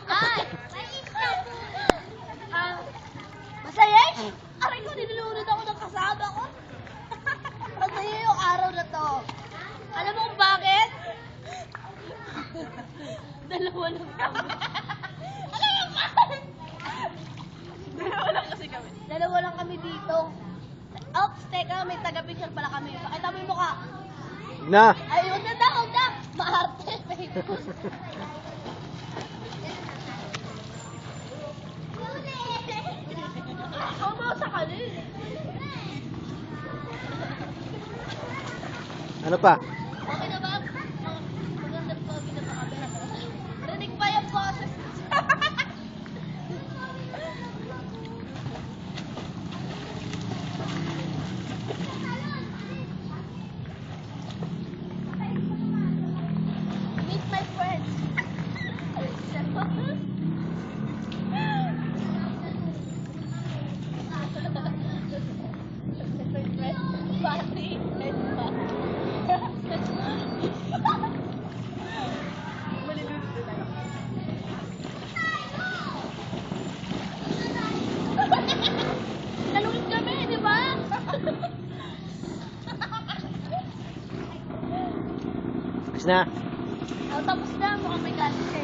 Ay! Masaya eh! Aray ko, nilulunod ako ng kasama ko. Masaya yung araw na to. Alam mo kung bakit? Dalawa lang kami. Alam mo ba? Dalawa lang kasi kami. Dalawa lang kami dito. Ops, teka, may taga-picture pala kami. Pakita mo yung mukha. Na! Ay, huwag na. Maarte, famous. Ako sa kanin. Ano pa? Okay na ba? Magandang pogi na pa kami. Rinig pa yung boses. Meet my friends. Party. Malilunod na tayo. Nalungit kami, di ba? Tapos na. Tapos na, mukhang may galit siya.